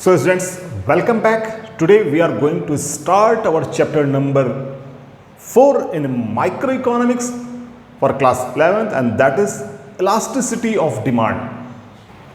So students, welcome back. Today we are going to start our chapter number 4 in microeconomics for class 11th and that is elasticity of demand.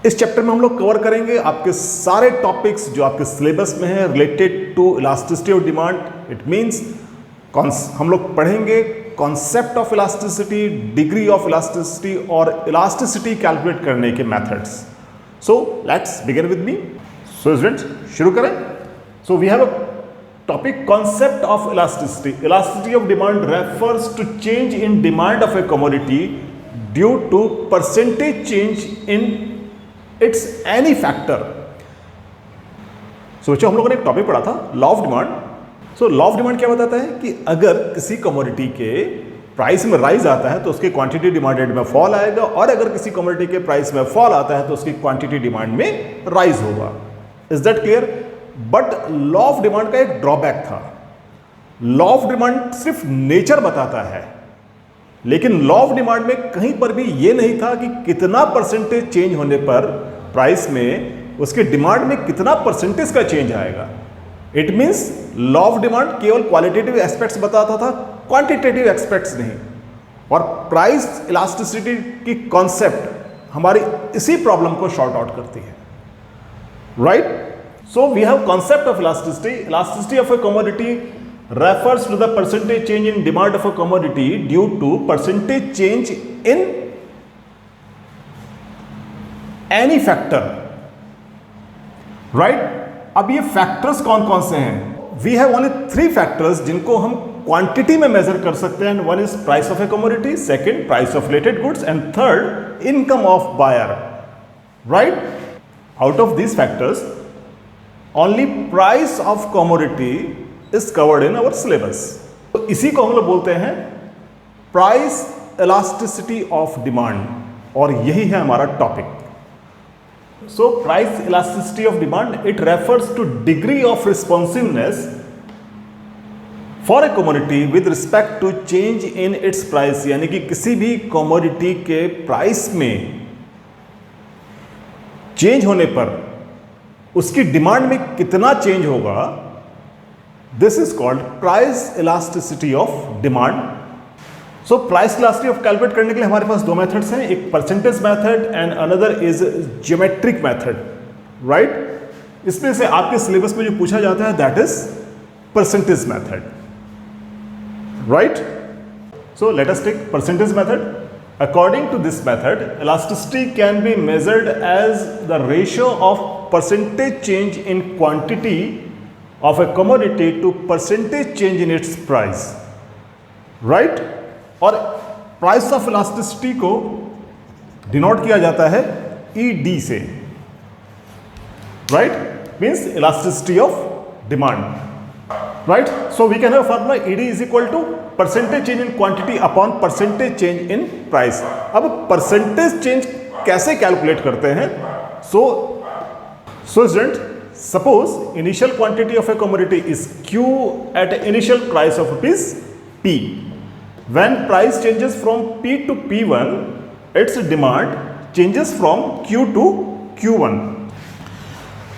इस chapter में हम लोग cover करेंगे आपके सारे topics जो आपके सिलेबस में है related to elasticity of demand. It means हम लोग पढ़ेंगे concept of elasticity, degree of elasticity और इलास्टिसिटी कैलकुलेट करने के methods. So let's begin with me. So students शुरू करें. So we have a topic concept of elasticity. Elasticity of demand refers to change in demand of a commodity due to percentage change in its any factor. सोचो हम लोगों ने एक टॉपिक पढ़ा था law of demand. So law of demand क्या बताता है कि अगर किसी कमोडिटी के प्राइस में राइज आता है तो उसकी क्वांटिटी डिमांडेड में फॉल आएगा और अगर किसी कमोडिटी के प्राइस में फॉल आता है तो उसकी क्वांटिटी डिमांड में राइज होगा. Is that clear? But law of demand का एक ड्रॉबैक था. लॉ ऑफ डिमांड सिर्फ नेचर बताता है लेकिन लॉ ऑफ डिमांड में कहीं पर भी यह नहीं था कि कितना परसेंटेज चेंज होने पर प्राइस में उसके डिमांड में कितना परसेंटेज का चेंज आएगा. It means law of demand केवल क्वालिटेटिव एस्पेक्ट्स बताता था, क्वांटिटेटिव एस्पेक्ट्स नहीं. और प्राइस इलास्टिसिटी की कॉन्सेप्ट हमारी इसी प्रॉब्लम को शॉर्ट आउट करती है. Right? So we have concept of elasticity. Elasticity of a commodity refers to the percentage change in demand of a commodity due to percentage change in any factor. Right? अब ये factors कौन कौन से हैं? We have only 3 factors जिनको हम quantity में measure कर सकते हैं. One is price of a commodity, second price of related goods and third income of buyer. Right? Out of these factors, only price of commodity is covered in our syllabus. तो इसी को हम लोग बोलते हैं प्राइस इलास्टिसिटी ऑफ डिमांड और यही है हमारा topic. So price elasticity of demand it refers to degree of responsiveness for a commodity with respect to change in its price. यानी कि किसी भी कमोडिटी के प्राइस में चेंज होने पर उसकी डिमांड में कितना चेंज होगा. This is called price elasticity of demand. So price elasticity of calculate करने के लिए हमारे पास 2 मेथड्स हैं. एक percentage method and another is geometric method. Right? इसमें से आपके सिलेबस में जो पूछा जाता है that is percentage method. Right? So let us take percentage method. According to this method, elasticity can be measured as the ratio of percentage change in quantity of a commodity to percentage change in its price. Right? और price of elasticity को denote किया जाता है ED से. Right? Means elasticity of demand. Right? So we can have formula ED is equal to percentage change in quantity upon percentage change in price. अब percentage change कैसे calculate करते हैं? So student, suppose initial quantity of a commodity is Q at initial price of rupees P. When price changes from P to P1, its demand changes from Q to Q1.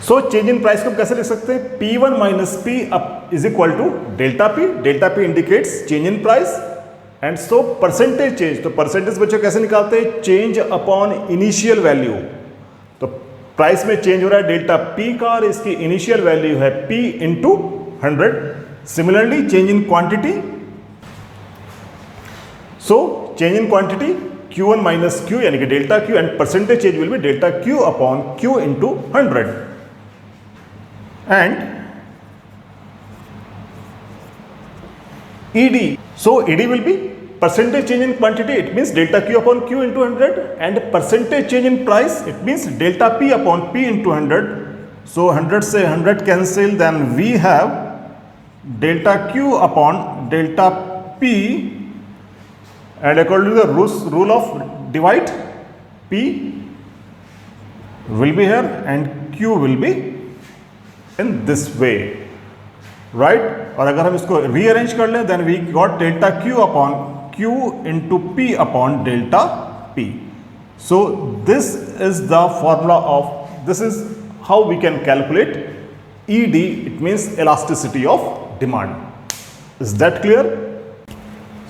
So change in price को हम कैसे लिख सकते हैं? P1 minus P up is equal to delta P. Delta P indicates change in price. And so percentage change. तो percentage बच्चों कैसे निकालते हैं? Change upon initial value. तो प्राइस में चेंज हो रहा है डेल्टा पी का और इसकी इनिशियल वैल्यू है P into 100. Similarly change in quantity. So change in quantity Q1 minus Q यानी कि delta Q and percentage change will be delta Q upon Q into 100. And ED. So ED will be percentage change in quantity, it means delta Q upon Q into 100 and percentage change in price, it means delta P upon P into 100. So 100 से 100 cancel, then we have delta Q upon delta P and according to the rule of divide, P will be here and Q will be in this way. Right? और अगर हम इसको rearrange कर लें then we got delta Q upon Q into P upon delta P. So this is the formula of, this is how we can calculate ED, it means elasticity of demand. Is that clear?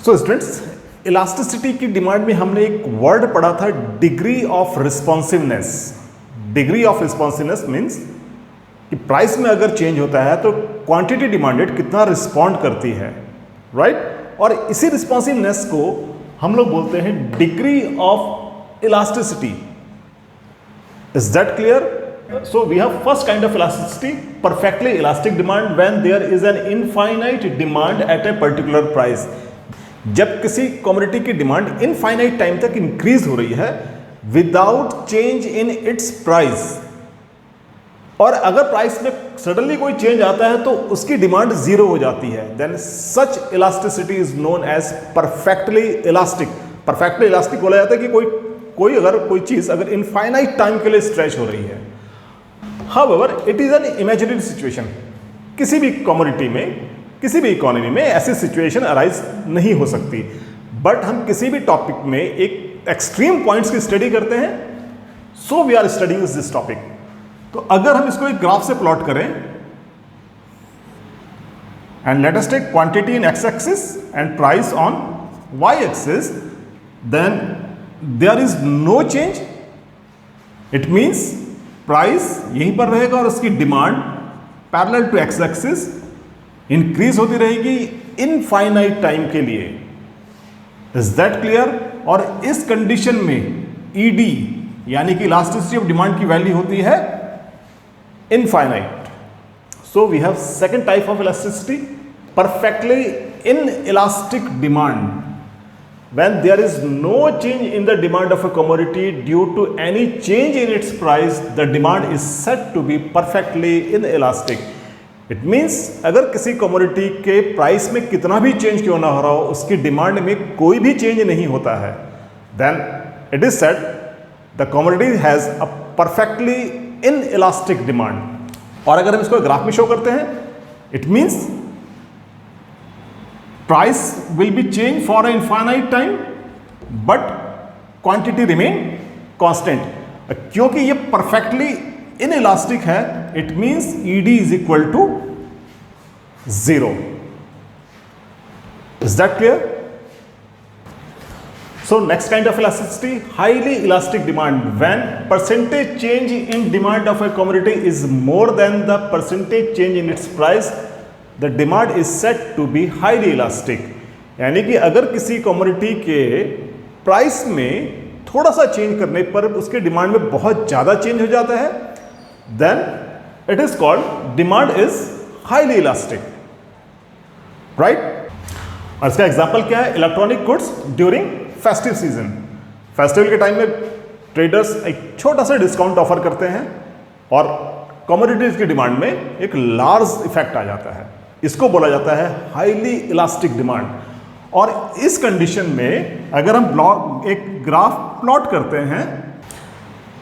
So students, elasticity की demand में हमने एक word पढ़ा था, degree of responsiveness. Degree of responsiveness means कि price में अगर change होता है तो क्वांटिटी डिमांडेड कितना रिस्पॉन्ड करती है, राइट? और इसी रिस्पॉन्सिवनेस को हम लोग बोलते हैं degree of elasticity. Is that clear? So we have first kind of elasticity, perfectly elastic demand, when there is an infinite demand at a particular price. जब किसी कमोडिटी की डिमांड इनफाइनाइट टाइम तक increase हो रही है without change in its price, और अगर price में सडनली कोई चेंज आता है तो उसकी डिमांड जीरो हो जाती है, then such elasticity is known as perfectly elastic. Perfectly elastic बोला जाता है कि कोई चीज अगर इनफाइनाइट टाइम के लिए स्ट्रेच हो रही है. However, it is an imaginary situation. किसी भी कमोडिटी में, किसी भी इकोनॉमी में ऐसी सिचुएशन अराइज नहीं हो सकती. बट हम किसी भी टॉपिक में एक एक्सट्रीम पॉइंट्स की स्टडी करते हैं, so we are studying this topic. तो अगर हम इसको एक ग्राफ से प्लॉट करें, and let us take quantity in X axis and price on Y axis, then there is no change. It means price यहीं पर रहेगा और उसकी demand parallel to X axis increase होती रहेगी इनफाइनाइट टाइम के लिए. Is that clear? और इस कंडीशन में ईडी यानी कि इलास्टिसिटी ऑफ डिमांड की वैल्यू होती है infinite. So we have second type of elasticity, perfectly inelastic demand. When there is no change in the demand of a commodity due to any change in its price, the demand is said to be perfectly inelastic. It means अगर किसी commodity के price में कितना भी change क्यों ना हो रहा हो, उसकी डिमांड में कोई भी चेंज नहीं होता है, then it is said the commodity has a perfectly inelastic demand. और अगर हम इसको ग्राफ में शो करते हैं, it means price will be changed for an infinite time but quantity remain constant. क्योंकि ये perfectly inelastic है, it means ED is equal to 0. Is that clear? So next kind of elasticity, highly elastic demand. When percentage change in demand of a commodity is more than the percentage change in its price, the demand is said to be highly elastic. यानी कि अगर किसी commodity के price में थोड़ा सा change करने पर उसके डिमांड में बहुत ज़्यादा चेंज हो जाता है, then it is called demand is highly elastic, right? और इसका एग्जाम्पल क्या है? Electronic goods during festive season. Festival के टाइम में ट्रेडर्स एक छोटा सा डिस्काउंट ऑफर करते हैं और कमोडिटीज की डिमांड में एक लार्ज इफेक्ट आ जाता है. इसको बोला जाता है हाईली इलास्टिक डिमांड. और इस कंडीशन में अगर हम एक ग्राफ प्लॉट करते हैं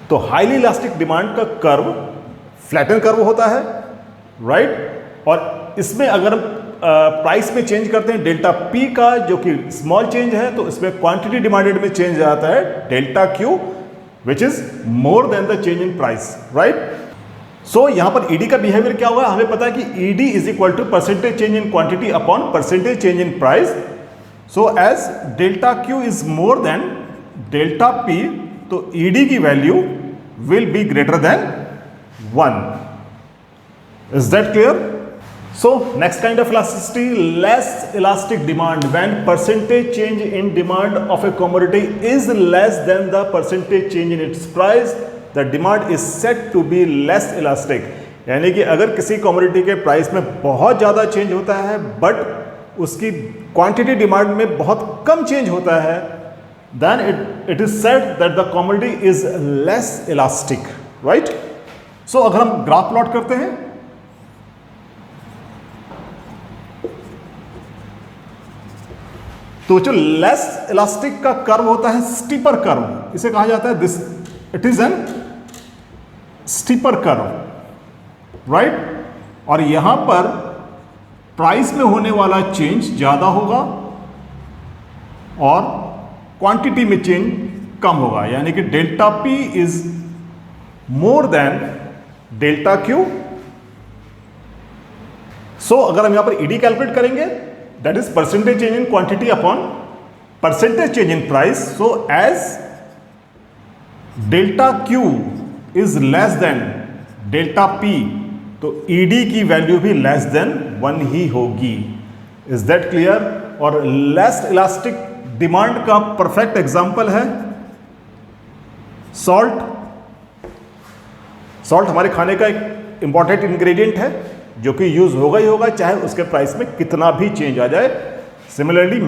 तो हाईली इलास्टिक डिमांड का कर्व फ्लैटन कर्व होता है, राइट? और इसमें अगर हम प्राइस में चेंज करते हैं डेल्टा पी का, जो कि स्मॉल चेंज है, तो इसमें क्वांटिटी डिमांडेड में चेंज आता है delta Q, which is more than the change in price, right? So यहां पर ईडी का बिहेवियर क्या होगा? हमें पता है कि ED is equal to percentage change in quantity upon percentage change in price. So as delta Q is more than delta P, तो ईडी की value will be greater than 1. Is that clear? So next kind of elasticity, less elastic demand. When percentage change in demand of a commodity is less than the percentage change in its price, the demand is said to be less elastic. यानी कि अगर किसी commodity के price में बहुत ज़्यादा change होता है बट उसकी क्वांटिटी डिमांड में बहुत कम चेंज होता है, then it is said that the commodity is less elastic, right? So अगर हम ग्राफ प्लॉट करते हैं तो जो लेस इलास्टिक का कर्व होता है स्टीपर कर्व, इसे कहा जाता है this, it is an steeper curve, right? और यहां पर प्राइस में होने वाला चेंज ज्यादा होगा और क्वांटिटी में चेंज कम होगा, यानी कि delta P is more than delta Q. So अगर हम यहां पर ईडी कैलकुलेट करेंगे, that is percentage change in quantity upon percentage change in price. So as delta Q is less than delta P, तो ED की value भी less than 1 ही होगी। Is that clear? और लेस इलास्टिक डिमांड का perfect example है salt. Salt हमारे खाने का एक इंपॉर्टेंट इंग्रेडिएंट है जो कि यूज होगा ही होगा, चाहे उसके प्राइस में कितना भी चेंज आ जाए। Similarly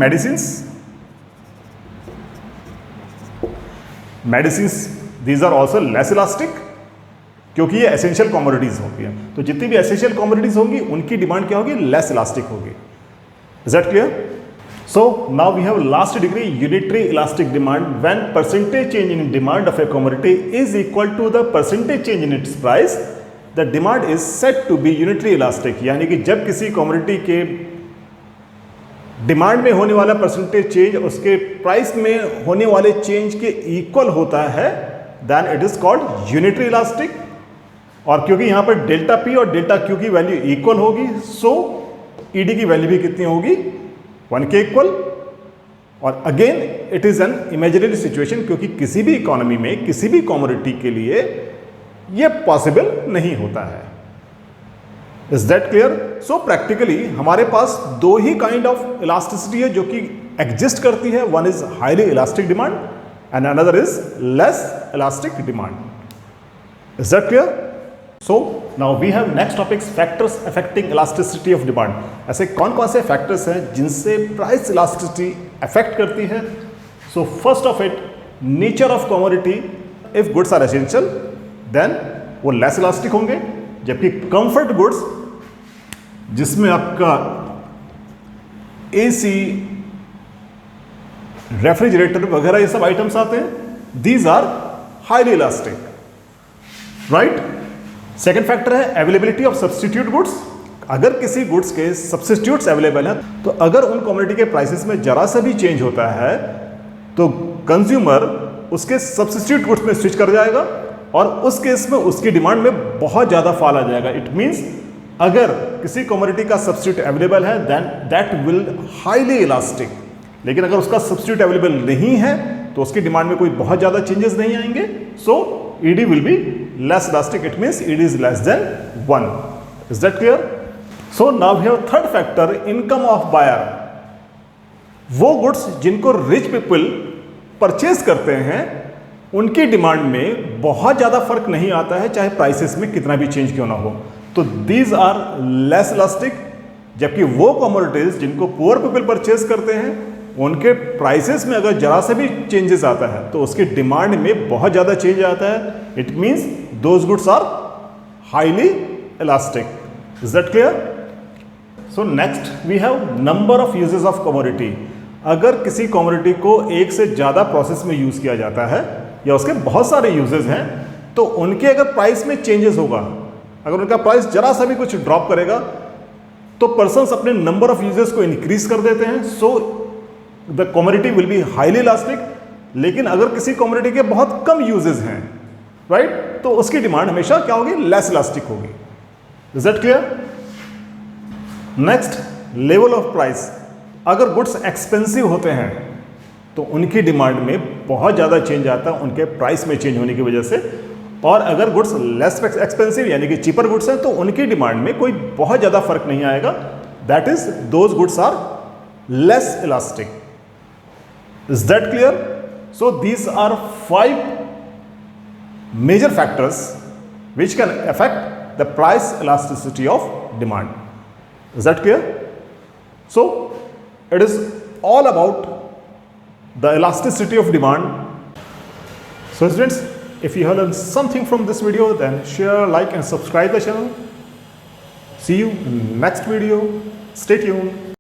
medicines these are also less elastic, क्योंकि ये एसेंशियल कमोडिटीज होती हैं। तो जितनी भी एसेंशियल कमोडिटीज होंगी उनकी डिमांड क्या होगी? लेस इलास्टिक होगी। Is that clear? So now we have last degree unitary elastic demand when percentage change in demand of a commodity is equal to the percentage change in its price, the demand is said to be unitary elastic। यानी कि जब किसी commodity के demand में होने वाला percentage change उसके price में होने वाले चेंज के इक्वल होता है, then it is called unitary elastic. और क्योंकि यहां पर डेल्टा पी और डेल्टा क्यू की वैल्यू इक्वल होगी, सो ईडी की वैल्यू भी कितनी होगी? 1 के इक्वल। और again it is an imaginary situation, क्योंकि किसी भी इकोनॉमी में किसी भी कमोडिटी के लिए यह पॉसिबल नहीं होता है। Is that clear? So practically हमारे पास दो ही काइंड ऑफ इलास्टिसिटी है जो कि एग्जिस्ट करती है। One is highly elastic demand and another is less elastic demand. Is that clear? So now we have next topics, factors affecting elasticity of demand. ऐसे कौन कौन से फैक्टर्स हैं जिनसे प्राइस इलास्टिसिटी अफेक्ट करती है? So first of it, nature of commodity. If goods are essential then वो less elastic होंगे, जबकि कंफर्ट गुड्स जिसमें आपका एसी, रेफ्रिजरेटर वगैरह ये सब आइटम्स आते हैं, these are highly elastic, right? Second factor है अवेलेबिलिटी ऑफ सब्स्टिट्यूट गुड्स। अगर किसी गुड्स के सब्स्टिट्यूट्स अवेलेबल हैं, तो अगर उन कमोडिटी के प्राइसेस में जरा सा भी चेंज होता है तो कंज्यूमर उसके सब्स्टिट्यूट गुड्स में स्विच कर जाएगा और उस केस में उसकी डिमांड में बहुत ज़्यादा फॉल आ जाएगा। इट मीन्स अगर किसी कमोडिटी का सब्स्टिट्यूट अवेलेबल है then that will highly elastic, लेकिन अगर उसका सब्स्टिट्यूट अवेलेबल नहीं है तो उसकी डिमांड में कोई बहुत ज़्यादा चेंजेस नहीं आएंगे। So ED will be less elastic, it means ED is less than 1. Is that clear? So now we have third factor, income of buyer। वो गुड्स जिनको रिच पीपल परचेज करते हैं उनकी डिमांड में बहुत ज़्यादा फर्क नहीं आता है, चाहे प्राइसेस में कितना भी चेंज क्यों ना हो। तो दीज आर लेस इलास्टिक, जबकि वो कमोडिटीज जिनको पुअर पीपल परचेज करते हैं उनके प्राइसेस में अगर जरा से भी चेंजेस आता है तो उसकी डिमांड में बहुत ज़्यादा चेंज आता है। It means those goods are highly elastic. Is that clear? So next we have number of uses of commodity. अगर किसी कमोडिटी को एक से ज़्यादा प्रोसेस में यूज़ किया जाता है या उसके बहुत सारे यूजेस हैं, तो उनके अगर प्राइस में चेंजेस होगा, अगर उनका प्राइस जरा सा भी कुछ ड्रॉप करेगा तो पर्सन्स अपने नंबर ऑफ यूजेस को इंक्रीज कर देते हैं। So the commodity will be highly elastic. लेकिन अगर किसी कमोडिटी के बहुत कम यूजेस हैं, राइट, तो उसकी डिमांड हमेशा क्या होगी? लेस इलास्टिक होगी। Is that clear? Next, level of price. अगर गुड्स एक्सपेंसिव होते हैं तो उनकी डिमांड में बहुत ज़्यादा चेंज आता है उनके प्राइस में चेंज होने की वजह से, और अगर गुड्स लेस एक्सपेंसिव यानी कि चीपर गुड्स हैं तो उनकी डिमांड में कोई बहुत ज़्यादा फर्क नहीं आएगा। That is those goods are less elastic. Is that clear? So these are 5 major factors which can affect the price elasticity of demand. Is that clear? So it is all about the elasticity of demand. So students, if you have learned something from this video, then share, like and subscribe the channel. See you in next video. Stay tuned.